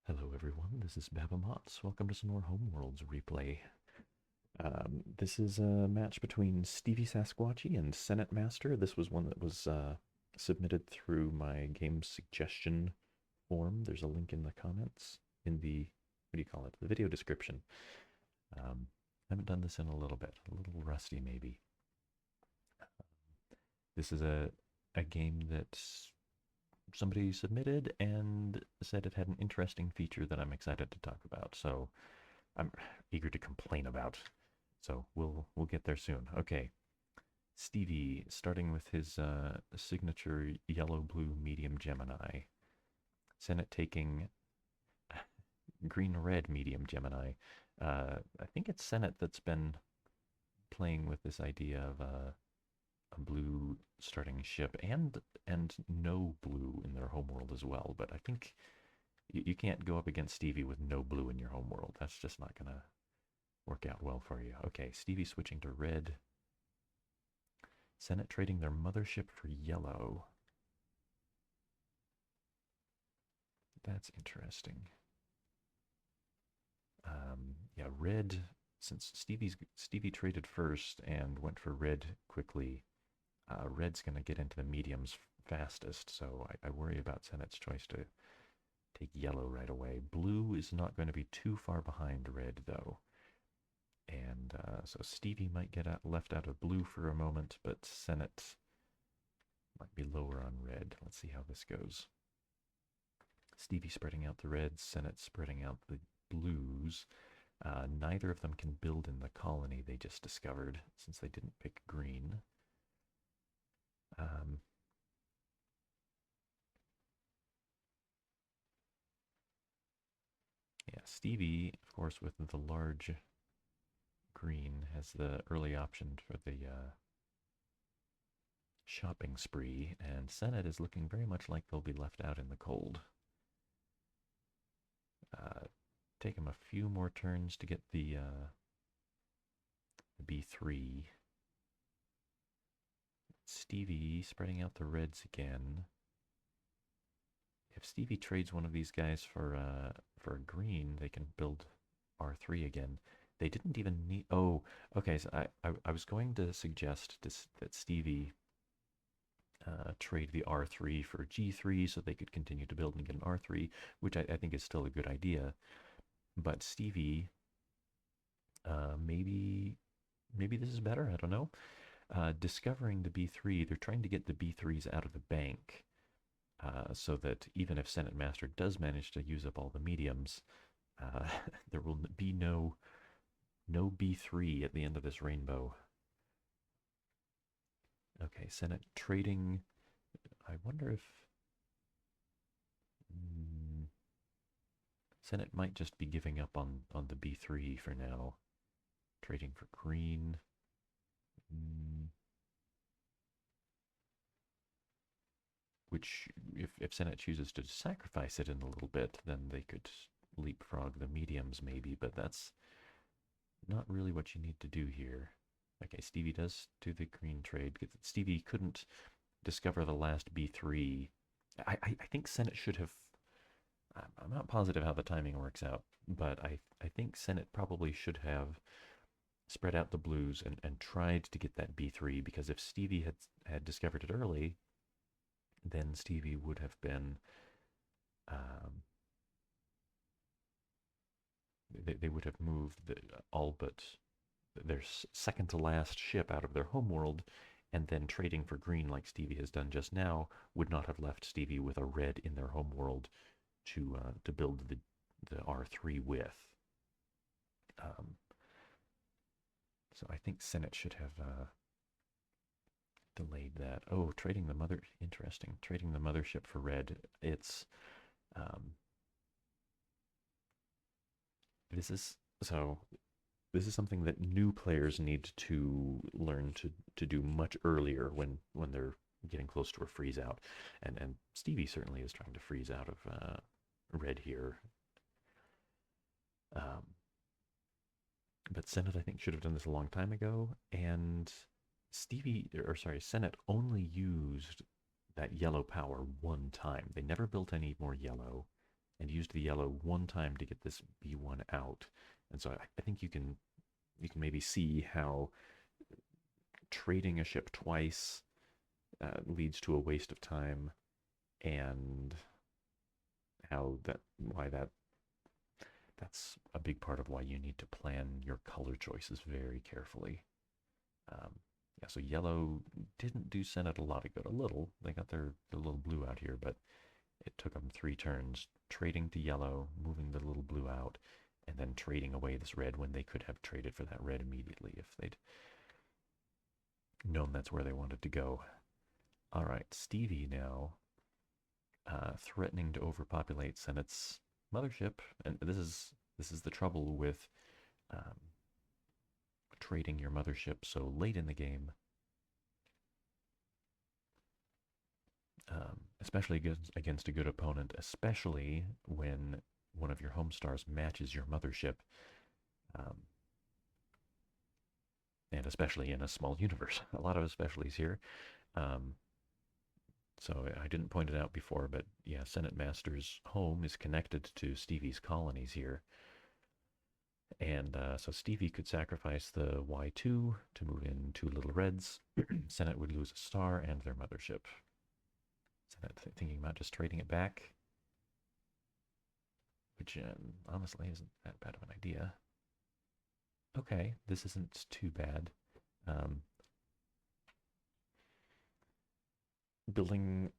Hello everyone, this is Babamots. Welcome to some more Homeworlds replay. This is a match between Stevie Sasquatchy and SenetMaster. This was one that was submitted through my game suggestion form. There's a link in the comments, in the, what do you call it, the video description. I haven't done this in a little bit, a little rusty maybe. This is a game that somebody submitted and said it had an interesting feature that I'm excited to talk about. So I'm eager to complain about. So we'll get there soon. Okay, Stevie, starting with his signature yellow-blue medium Gemini. Senet taking green-red medium Gemini. I think it's Senet that's been playing with this idea of a blue starting ship and no blue in their homeworld as well. But I think you can't go up against Stevie with no blue in your homeworld. That's just not gonna work out well for you. Okay, Stevie switching to red. Senet trading their mothership for yellow. That's interesting. Yeah, red, since Stevie traded first and went for red quickly, red's going to get into the mediums fastest, so I worry about Senet's choice to take yellow right away. Blue is not going to be too far behind red, though. And so Stevie might get left out of blue for a moment, but Senet might be lower on red. Let's see how this goes. Stevie spreading out the reds, Senet spreading out the blues. Neither of them can build in the colony they just discovered, since they didn't pick green. Yeah, Stevie, of course, with the large green, has the early option for the shopping spree, and Senet is looking very much like they'll be left out in the cold. Take him a few more turns to get the B3. Stevie spreading out the reds again. If Stevie trades one of these guys for a green, they can build R3 again. They didn't even need. Oh, okay. So I was going to suggest that Stevie trade the R3 for G3 so they could continue to build and get an R3, which I think is still a good idea. But Stevie, maybe this is better. I don't know. Discovering the B3, they're trying to get the B3s out of the bank. So that even if SenetMaster does manage to use up all the mediums, there will be no B3 at the end of this rainbow. Okay, Senet trading. I wonder if Senet might just be giving up on the B3 for now. Trading for green. Which, if Senet chooses to sacrifice it in a little bit, then they could leapfrog the mediums maybe, but that's not really what you need to do here. Okay, Stevie does do the green trade. Stevie couldn't discover the last B3. I think Senet should have. I'm not positive how the timing works out, but I think Senet probably should have spread out the blues and tried to get that B3, because if Stevie had discovered it early, then Stevie would have been. They would have moved all but their second to last ship out of their homeworld, and then trading for green like Stevie has done just now would not have left Stevie with a red in their homeworld to build the R3 with. So I think Senet should have delayed that. Oh, trading the mother. Interesting. Trading the mothership for red. It's this is so. This is something that new players need to learn to do much earlier when they're getting close to a freeze out, and Stevie certainly is trying to freeze out of red here. But Senet, I think, should have done this a long time ago, and Senet only used that yellow power one time. They never built any more yellow. and used the yellow one time to get this b1 out. And so I think you can maybe see how trading a ship twice leads to a waste of time, and how that's a big part of why you need to plan your color choices very carefully. Yeah, so yellow didn't do Senate a lot of good. A little. They got their little blue out here, but it took them 3 turns trading to yellow, moving the little blue out, and then trading away this red when they could have traded for that red immediately if they'd known that's where they wanted to go. All right, Stevie now threatening to overpopulate Senate's mothership, and this is the trouble with um, trading your mothership so late in the game, especially against a good opponent, especially when one of your home stars matches your mothership, um, and especially in a small universe. A lot of especiallys here. Um, so I didn't point it out before, but yeah, SenetMaster's home is connected to Stevie's colonies here. And so Stevie could sacrifice the Y2 to move in 2 little reds. Senet would lose a star and their mothership. Senet thinking about just trading it back, which honestly isn't that bad of an idea. Okay, this isn't too bad. Um, building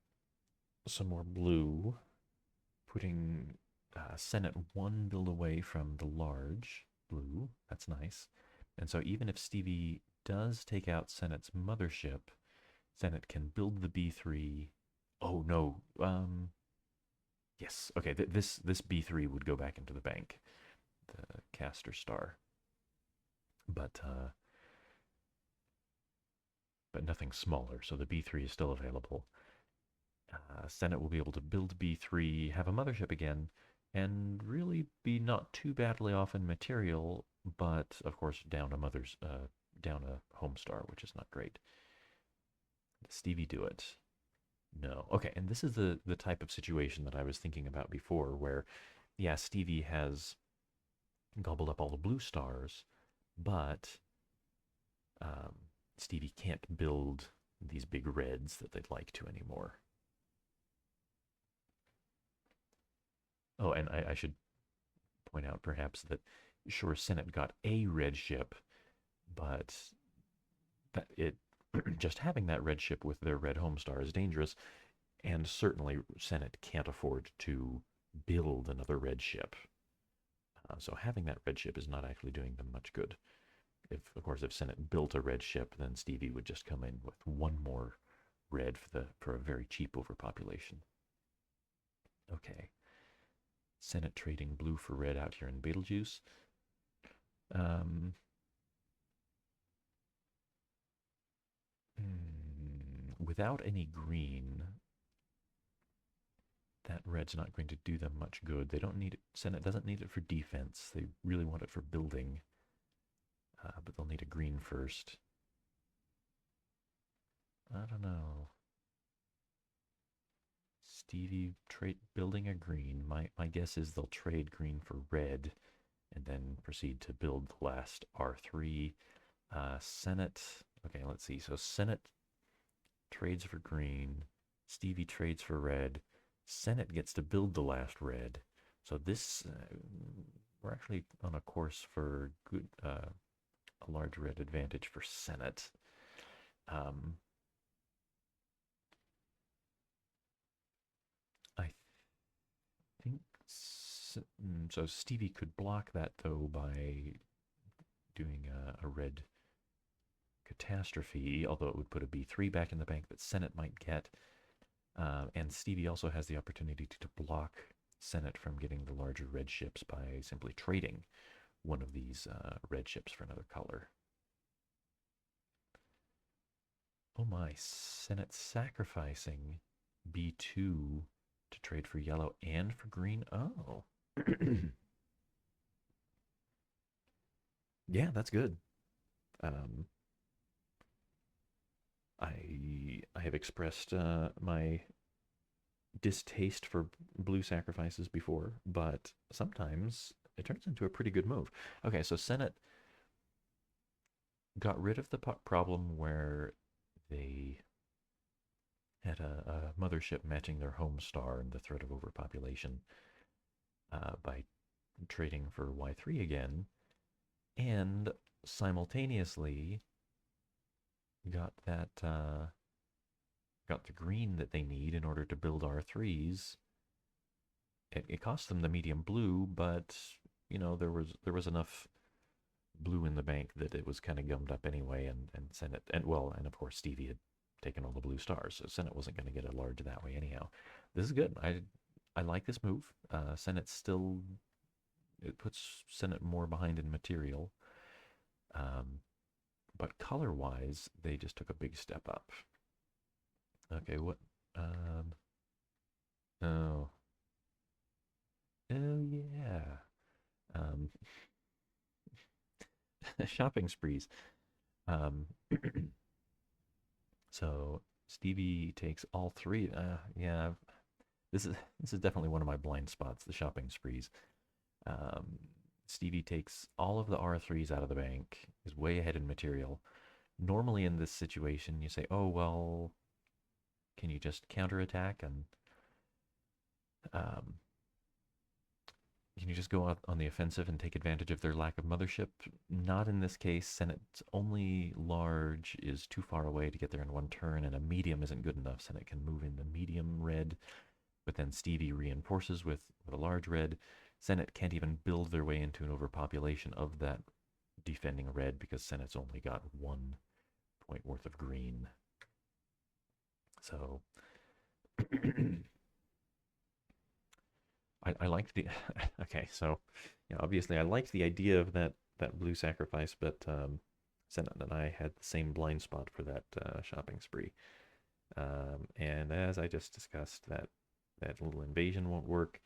some more blue, putting Senet 1 build away from the large blue. That's nice. And so even if Stevie does take out Senet's mothership, Senet can build the B3. Oh no. Yes. Okay. This B3 would go back into the bank, the caster star. But nothing smaller. So the B3 is still available. Senet will be able to build B3, have a mothership again, and really be not too badly off in material, but of course down a home star, which is not great. Does Stevie do it? No. Okay, and this is the type of situation that I was thinking about before, where yeah, Stevie has gobbled up all the blue stars, but um, Stevie can't build these big reds that they'd like to anymore. Oh, and I should point out perhaps that sure, Senet got a red ship, but that it just having that red ship with their red home star is dangerous, and certainly Senet can't afford to build another red ship. So having that red ship is not actually doing them much good. If, of course, if Senet built a red ship, then Stevie would just come in with one more red for a very cheap overpopulation. Okay. Senet trading blue for red out here in Betelgeuse. Um, without any green, that red's not going to do them much good. They don't need it. Senet doesn't need it for defense. They really want it for building. But they'll need a green first. I don't know. Stevie building a green. My guess is they'll trade green for red and then proceed to build the last R3. Senet. Okay, let's see. So Senet trades for green. Stevie trades for red. Senet gets to build the last red. So this, we're actually on a course for good, a large red advantage for Senet. I think so. Stevie could block that though by doing a red catastrophe, although it would put a B3 back in the bank that Senet might get. And Stevie also has the opportunity to block Senet from getting the larger red ships by simply trading one of these red ships for another color. Oh my, Senet sacrificing B2 to trade for yellow and for green. Oh. Yeah, that's good. Um, I have expressed my distaste for blue sacrifices before, but sometimes it turns into a pretty good move. Okay, so Senate got rid of the problem where they had a mothership matching their home star and the threat of overpopulation by trading for Y3 again, and simultaneously got that got the green that they need in order to build R3s. It cost them the medium blue, but there was enough blue in the bank that it was kind of gummed up anyway, and Senate and of course Stevie had taken all the blue stars, so Senate wasn't going to get a large that way anyhow. This is good. I like this move. Senate still it puts Senate more behind in material, um, but color wise they just took a big step up. Okay, what? Um, oh, oh yeah. Um, shopping sprees. Um, so Stevie takes all three. Yeah, this is definitely one of my blind spots. The shopping sprees. Um, Stevie takes all of the R3s out of the bank. Is way ahead in material. Normally in this situation, you say, "Oh well, can you just counterattack and um, can you just go out on the offensive and take advantage of their lack of mothership?" Not in this case. Senate's only large is too far away to get there in one turn, and a medium isn't good enough. Senate can move in the medium red, but then Stevie reinforces with a large red. Senate can't even build their way into an overpopulation of that defending red because Senate's only got 1 point worth of green. So I liked the okay, so obviously I liked the idea of that blue sacrifice, but Senate and I had the same blind spot for that shopping spree. And as I just discussed, that little invasion won't work.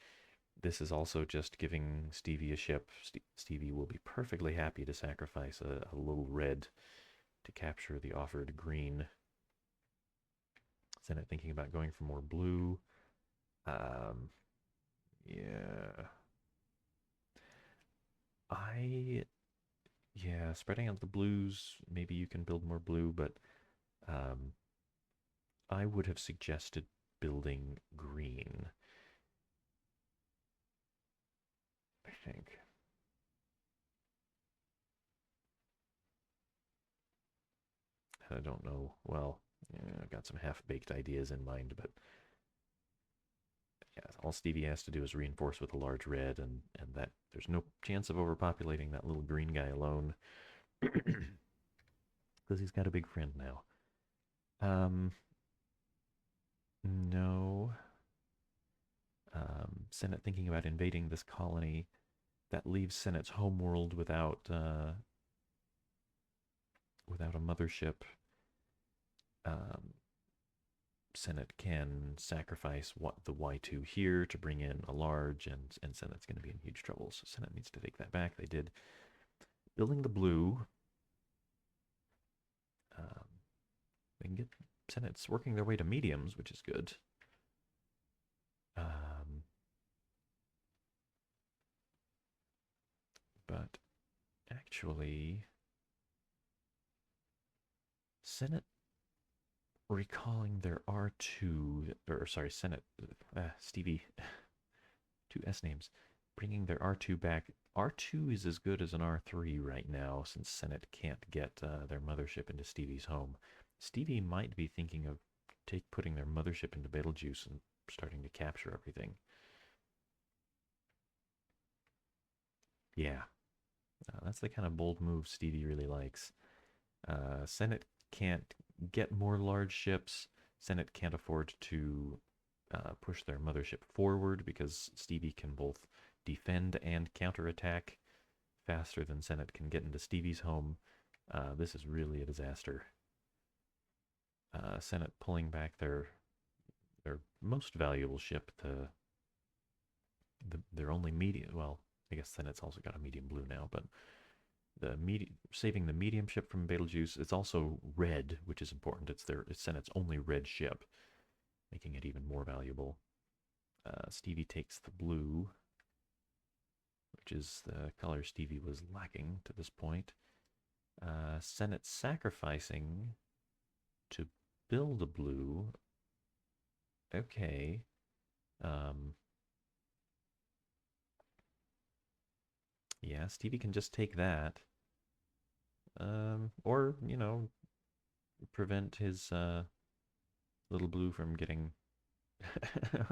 This is also just giving Stevie a ship. Stevie will be perfectly happy to sacrifice a little red to capture the offered green. Senate thinking about going for more blue. Um, yeah. I Yeah, spreading out the blues, maybe you can build more blue, but um, I would have suggested building green, I think. I don't know. Well, yeah, I've got some half-baked ideas in mind, but yeah, all Stevie has to do is reinforce with a large red, and that there's no chance of overpopulating that little green guy alone, because he's got a big friend now. Um, no. Senate thinking about invading this colony that leaves Senate's homeworld without a mothership. Um, Senate can sacrifice the Y2 here to bring in a large, and Senate's going to be in huge trouble. So Senate needs to take that back. They did. Building the blue. Um, they can get Senate's working their way to mediums, which is good. But actually, Senate recalling their R2, or sorry, Senate, Stevie, two S names, bringing their R2 back. R2 is as good as an R3 right now since Senate can't get their mothership into Stevie's home. Stevie might be thinking of putting their mothership into Betelgeuse and starting to capture everything. Yeah, that's the kind of bold move Stevie really likes. Senate can't get more large ships. Senate can't afford to push their mothership forward because Stevie can both defend and counterattack faster than Senate can get into Stevie's home. This is really a disaster. Senate pulling back their most valuable ship to their only medium. Well, I guess Senate's also got a medium blue now, but saving the medium ship from Betelgeuse. It's also red, which is important. It's Senate's only red ship, making it even more valuable. Stevie takes the blue, which is the color Stevie was lacking to this point. Senet sacrificing to build a blue. Okay. Yeah, Stevie can just take that. Or, prevent his little blue from getting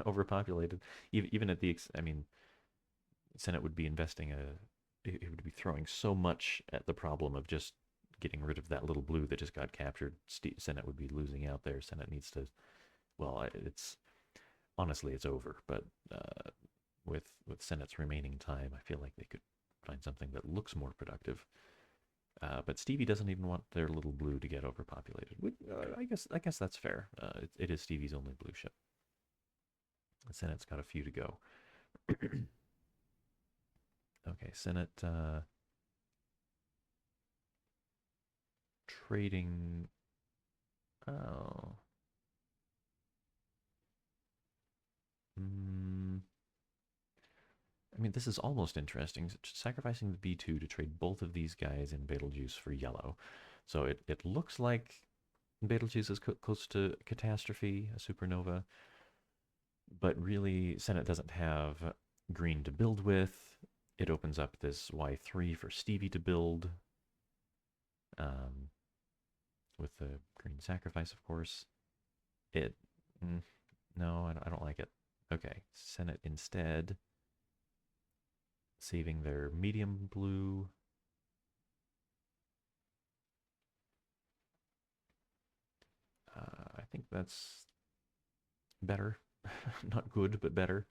overpopulated. Even at the, I mean, Senet would be investing it would be throwing so much at the problem of just getting rid of that little blue that just got captured. Senet would be losing out there. Senet needs to, well, it's, honestly, it's over. But with Senet's remaining time, I feel like they could find something that looks more productive. But Stevie doesn't even want their little blue to get overpopulated. I guess that's fair. It is Stevie's only blue ship. Senet's got a few to go. Okay, Senet trading. Oh. I mean, this is almost interesting. Sacrificing the B2 to trade both of these guys in Betelgeuse for yellow. So it looks like Betelgeuse is close to catastrophe, a supernova. But really, Senet doesn't have green to build with. It opens up this Y3 for Stevie to build. With the green sacrifice, of course. No, I don't like it. Okay, Senet instead, saving their medium blue. I think that's better. Not good, but better.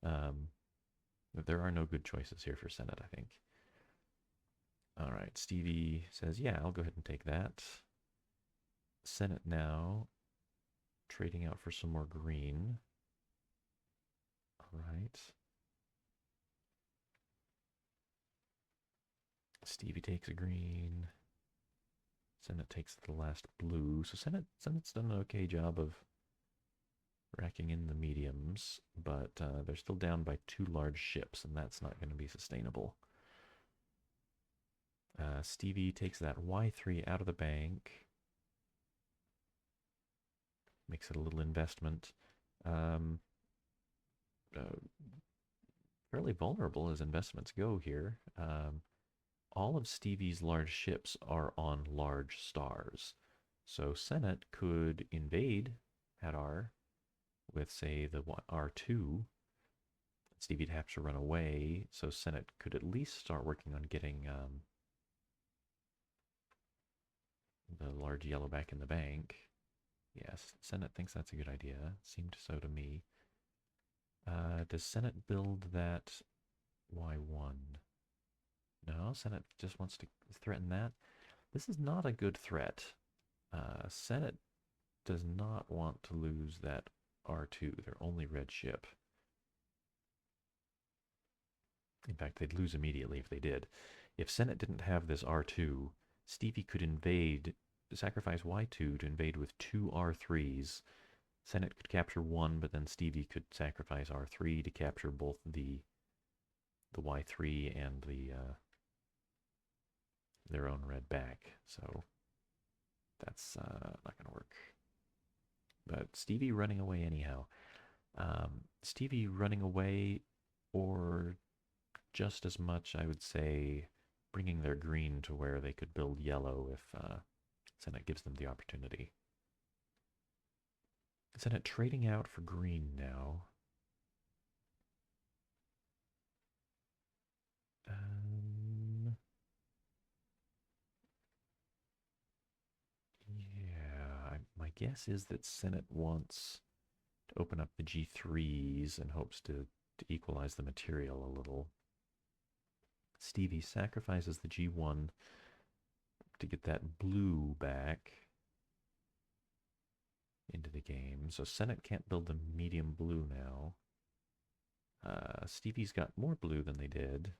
There are no good choices here for Senet, I think. All right, Stevie says, yeah, I'll go ahead and take that. Senet now, trading out for some more green. All right. Stevie takes a green. Senet takes the last blue. So Senet's done an okay job of racking in the mediums, but they're still down by 2 large ships, and that's not going to be sustainable. Stevie takes that Y3 out of the bank. Makes it a little investment. Fairly vulnerable as investments go here. All of Stevie's large ships are on large stars. So Senet could invade Hadar with, say, the R2. Stevie'd have to run away, so Senet could at least start working on getting the large yellow back in the bank. Yes, Senet thinks that's a good idea. Seemed so to me. Does Senet build that Y1? No, Senet just wants to threaten that. This is not a good threat. Senet does not want to lose that R2, their only red ship. In fact, they'd lose immediately if they did. If Senet didn't have this R2, Stevie could invade, sacrifice Y2 to invade with 2 R3s. Senet could capture one, but then Stevie could sacrifice R3 to capture both the Y3 and their own red back. So that's not going to work. But Stevie running away anyhow. Stevie running away, or just as much, I would say, bringing their green to where they could build yellow if Senet gives them the opportunity. Senet trading out for green now. Yeah, my guess is that Senet wants to open up the G3s and hopes to equalize the material a little. Stevie sacrifices the G1 to get that blue back into the game. So Senet can't build the medium blue now. Stevie's got more blue than they did.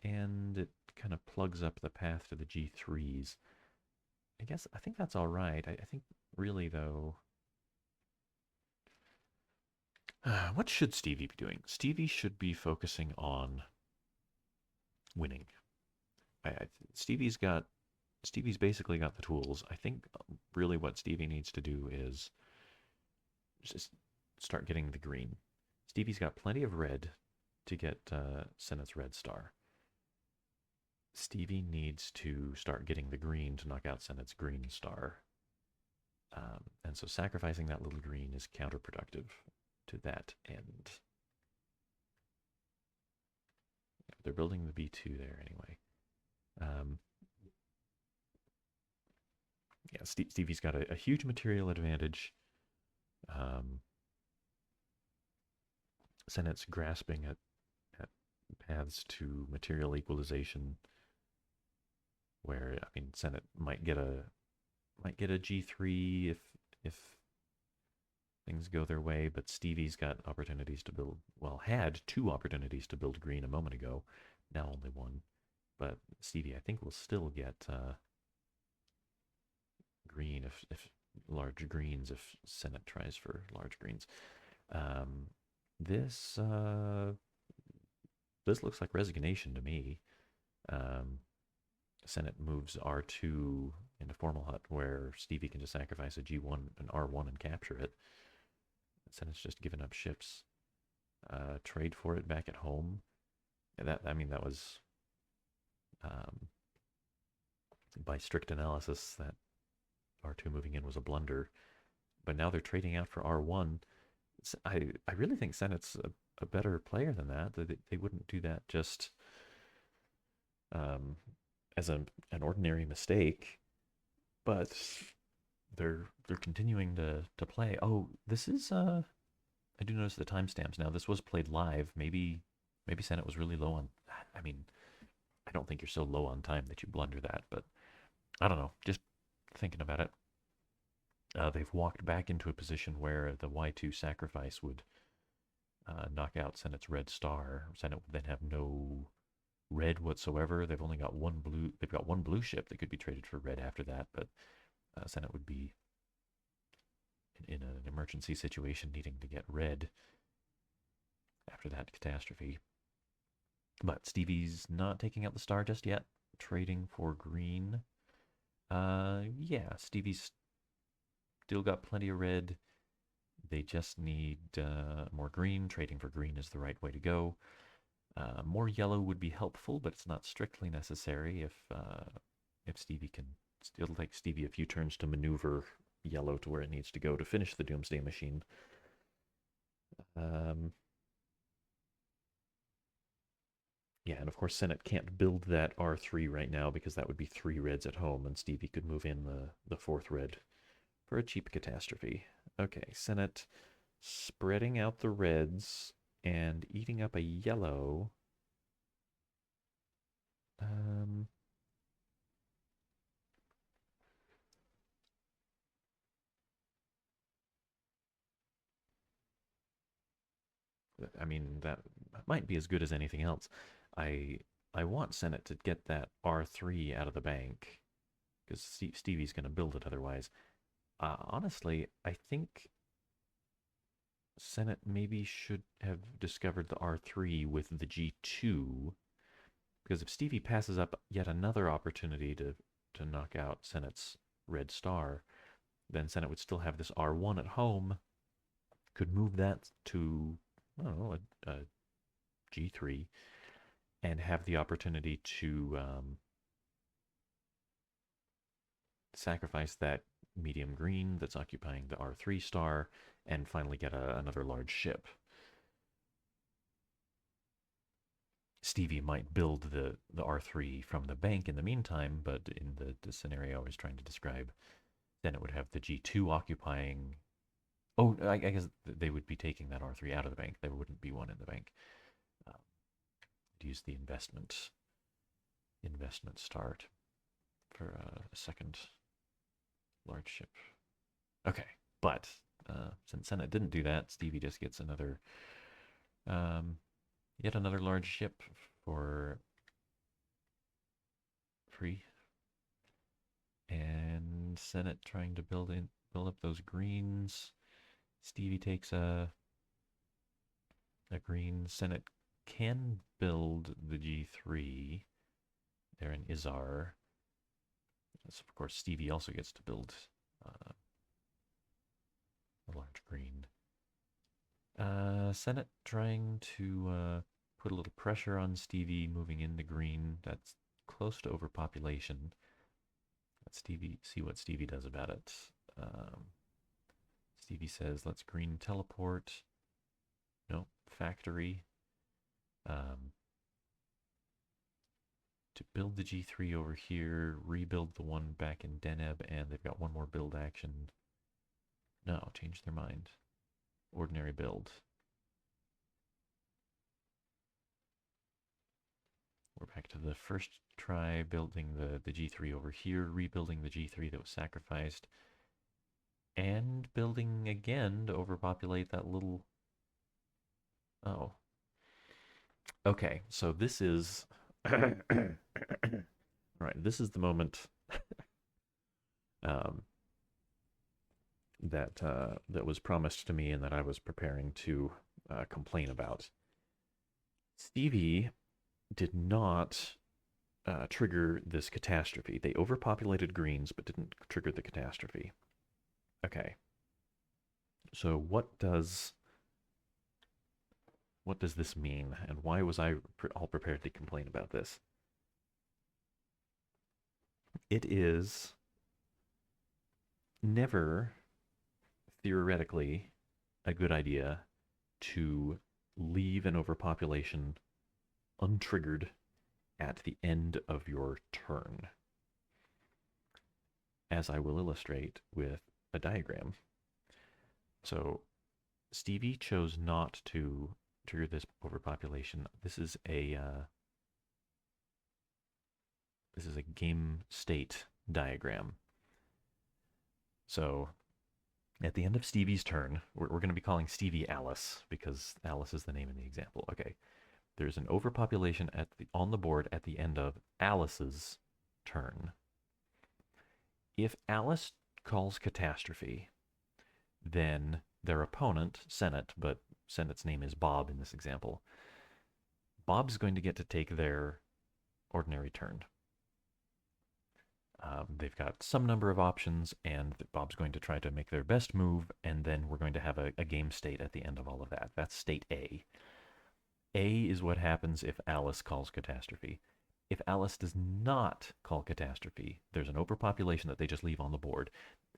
And it kind of plugs up the path to the G3s. I think that's all right. I think really, though. What should Stevie be doing? Stevie should be focusing on winning. I, Stevie's got Stevie's basically got the tools. I think really what Stevie needs to do is just start getting the green. Stevie's got plenty of red to get Senet's red star. Stevie needs to start getting the green to knock out Senet's green star. And so sacrificing that little green is counterproductive to that end. They're building the B2 there anyway. Yeah, Stevie's got a huge material advantage. Senet's grasping at paths to material equalization, where I mean Senet might get a G3 if things go their way, but Stevie's got opportunities to build. Well, had two opportunities to build green a moment ago, now only one. But Stevie, I think, will still get green if large greens if Senet tries for large greens. This looks like resignation to me. Senet moves R2 into Formal Hut, where Stevie can just sacrifice a G1 and R1 and capture it. Senet's just given up ships. Trade for it back at home. That was by strict analysis, that R2 moving in was a blunder. But now they're trading out for R1. I really think Senet's a better player than that. They wouldn't do that just as an ordinary mistake, but they're continuing to play. Oh, this is I do notice the timestamps now. This was played live. Maybe Senet was really low on. I mean, I don't think you're so low on time that you blunder that, but I don't know. Just thinking about it. They've walked back into a position where the Y2 sacrifice would knock out Senet's red star. Senet would then have no red whatsoever. They've only got one blue. They've got one blue ship that could be traded for red after that, but Senet would be in an emergency situation needing to get red after that catastrophe. But Stevie's not taking out the star just yet. Trading for green. Yeah, Stevie's still got plenty of red. They just need more green. Trading for green is the right way to go. More yellow would be helpful, but it's not strictly necessary if Stevie can. It'll take Stevie a few turns to maneuver yellow to where it needs to go to finish the Doomsday Machine. Yeah, and of course Senet can't build that R3 right now because that would be 3 reds at home, and Stevie could move in the 4th red for a cheap catastrophe. Okay, Senet spreading out the reds and eating up a yellow. I mean, that might be as good as anything else. I want Senet to get that R3 out of the bank because Stevie's going to build it otherwise. Honestly, I think Senet maybe should have discovered the R3 with the G2, because if Stevie passes up yet another opportunity to knock out Senet's red star, then Senet would still have this R1 at home, could move that to, I don't know, a G3, and have the opportunity to sacrifice that medium green that's occupying the R3 star and finally get another large ship. Stevie might build the R3 from the bank in the meantime, but in the scenario I was trying to describe, then it would have the G2 occupying. Oh, I guess they would be taking that R3 out of the bank. There wouldn't be one in the bank. Use the investment start for a second large ship. Okay, but since Senet didn't do that, Stevie just gets another yet another large ship for free. And Senet trying to build in build up those greens. Stevie takes a green. Senet can build the G3 there in Izar. So of course, Stevie also gets to build a large green. Senet trying to put a little pressure on Stevie moving into green. That's close to overpopulation. Let's see what Stevie does about it. Stevie says, let's green teleport. No, factory. To build the G3 over here, rebuild the one back in Deneb, and they've got one more build action. No, change their mind. Ordinary build. We're back to the first try, building the G3 over here, rebuilding the G3 that was sacrificed, and building again to overpopulate that little... Oh. Okay, so this is... Right, this is the moment that was promised to me and that I was preparing to complain about. Stevie did not trigger this catastrophe. They overpopulated greens, but didn't trigger the catastrophe. Okay. So what does this mean, and why was I all prepared to complain about this? It is never theoretically a good idea to leave an overpopulation untriggered at the end of your turn, as I will illustrate with a diagram. So Stevie chose not to trigger this overpopulation. This is a game state diagram. So at the end of Stevie's turn, we're going to be calling Stevie Alice because Alice is the name in the example. Okay. There's an overpopulation on the board at the end of Alice's turn. If Alice calls catastrophe, then their opponent, Senet, but Senet's name is Bob in this example, Bob's going to get to take their ordinary turn. They've got some number of options, and Bob's going to try to make their best move, and then we're going to have a game state at the end of all of that. That's state A. A is what happens if Alice calls catastrophe. If Alice does not call catastrophe, there's an overpopulation that they just leave on the board.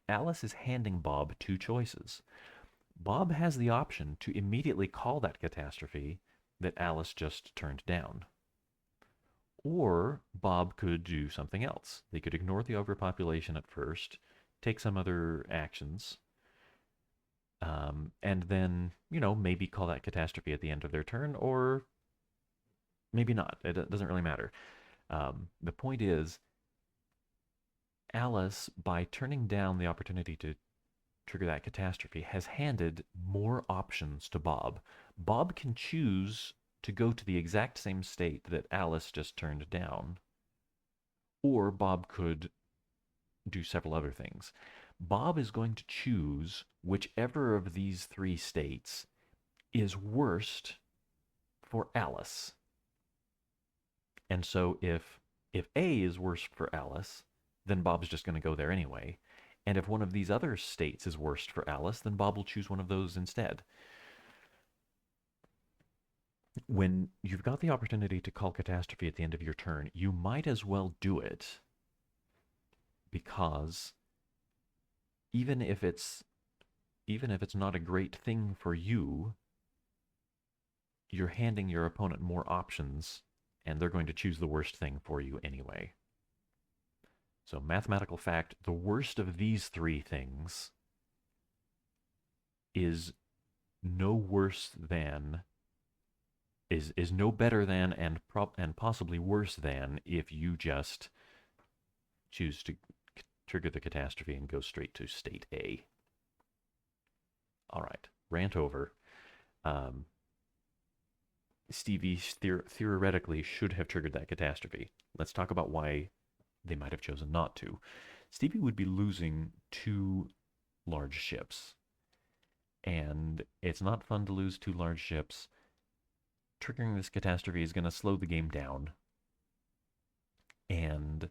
Alice is handing Bob two choices. Bob has the option to immediately call that catastrophe that Alice just turned down. Or Bob could do something else. They could ignore the overpopulation at first, take some other actions, and then, maybe call that catastrophe at the end of their turn, or maybe not. It doesn't really matter. The point is, Alice, by turning down the opportunity to trigger that catastrophe, has handed more options to Bob. Bob can choose to go to the exact same state that Alice just turned down, or Bob could do several other things. Bob is going to choose whichever of these three states is worst for Alice. And so if A is worst for Alice, then Bob's just going to go there anyway. And if one of these other states is worst for Alice, then Bob will choose one of those instead. When you've got the opportunity to call catastrophe at the end of your turn, you might as well do it, because even if it's not a great thing for you, you're handing your opponent more options, and they're going to choose the worst thing for you anyway. So mathematical fact, the worst of these three things is no worse than, is no better than, and possibly worse than if you just choose to trigger the catastrophe and go straight to state A. All right, rant over. Stevie theoretically should have triggered that catastrophe. Let's talk about why they might have chosen not to. Stevie would be losing two large ships. And it's not fun to lose 2 large ships. Triggering this catastrophe is going to slow the game down. And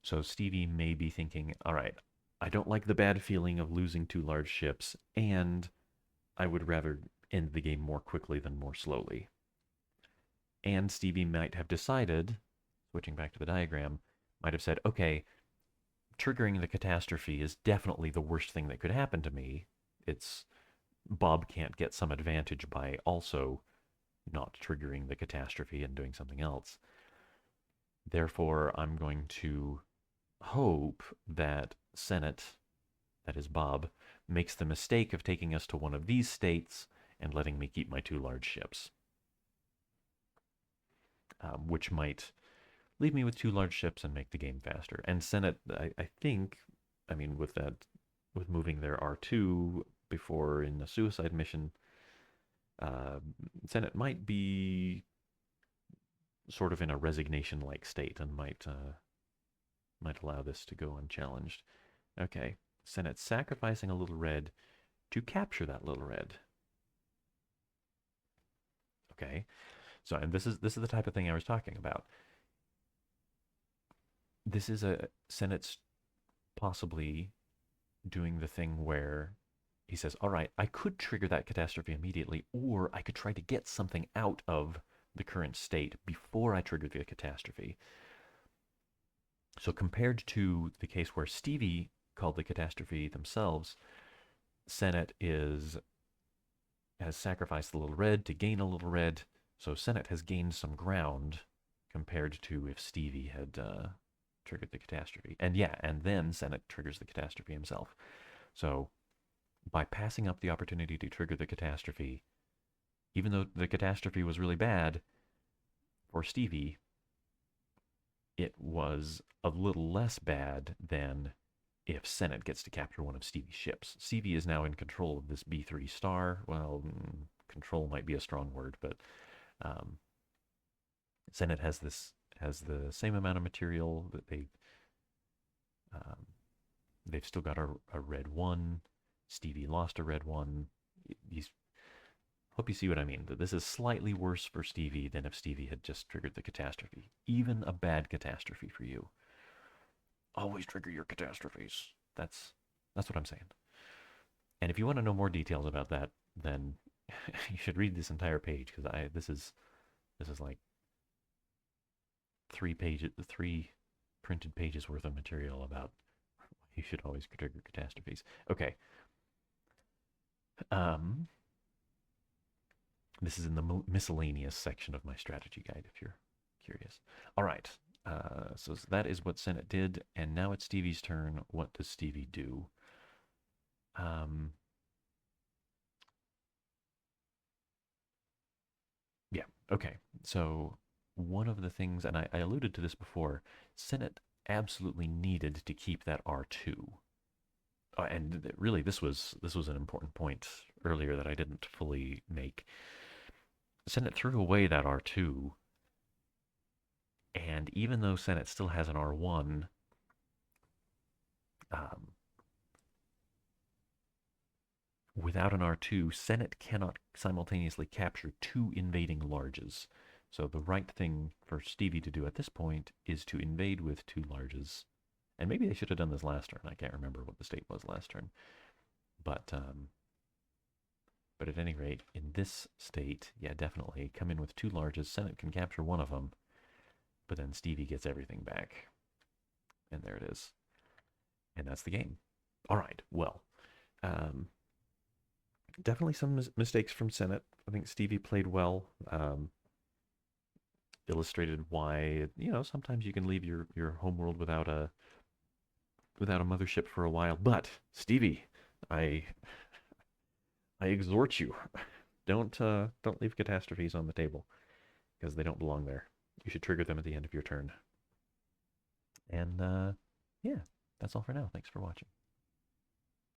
so Stevie may be thinking, all right, I don't like the bad feeling of losing 2 large ships, and I would rather end the game more quickly than more slowly. And Stevie might have decided, switching back to the diagram, might have said, okay, triggering the catastrophe is definitely the worst thing that could happen to me. It's Bob can't get some advantage by also not triggering the catastrophe and doing something else. Therefore, I'm going to hope that Senet, that is Bob, makes the mistake of taking us to one of these states and letting me keep my 2 large ships. Which might leave me with 2 large ships and make the game faster. And Senet, I think, I mean, with moving their R2 before in a suicide mission, Senet might be sort of in a resignation-like state and might allow this to go unchallenged. Okay, Senet's sacrificing a little red to capture that little red. Okay, so and this is the type of thing I was talking about. This is a Senet's possibly doing the thing where he says, all right, I could trigger that catastrophe immediately, or I could try to get something out of the current state before I trigger the catastrophe. So compared to the case where Stevie called the catastrophe themselves, Senet has sacrificed a little red to gain a little red. So Senet has gained some ground compared to if Stevie had triggered the catastrophe. And yeah, and then Senet triggers the catastrophe himself. So by passing up the opportunity to trigger the catastrophe, even though the catastrophe was really bad for Stevie, it was a little less bad than if Senet gets to capture one of Stevie's ships. Stevie is now in control of this B3 star. Well, control might be a strong word, but Senet has the same amount of material that they've still got a red 1. Stevie lost a red 1. Hope you see what I mean. That this is slightly worse for Stevie than if Stevie had just triggered the catastrophe. Even a bad catastrophe for you. Always trigger your catastrophes. That's what I'm saying. And if you want to know more details about that, then you should read this entire page, because this is like 3 printed pages worth of material about you should always trigger catastrophes. Okay. This is in the miscellaneous section of my strategy guide, if you're curious. All right. So that is what Senet did, and now it's Stevie's turn. What does Stevie do? Yeah, okay. So one of the things, and I alluded to this before, Senet absolutely needed to keep that R2. And really, this was an important point earlier that I didn't fully make. Senet threw away that R2, and even though Senet still has an R1, without an R2, Senet cannot simultaneously capture 2 invading larges. So the right thing for Stevie to do at this point is to invade with 2 larges. And maybe they should have done this last turn. I can't remember what the state was last turn. But at any rate, in this state, yeah, definitely come in with 2 larges. Senet can capture one of them, but then Stevie gets everything back. And there it is. And that's the game. All right, well, definitely some mistakes from Senet. I think Stevie played well. Illustrated why, sometimes you can leave your homeworld without a mothership for a while. But Stevie, I exhort you, don't leave catastrophes on the table, because they don't belong there. You should trigger them at the end of your turn. And yeah, that's all for now. Thanks for watching.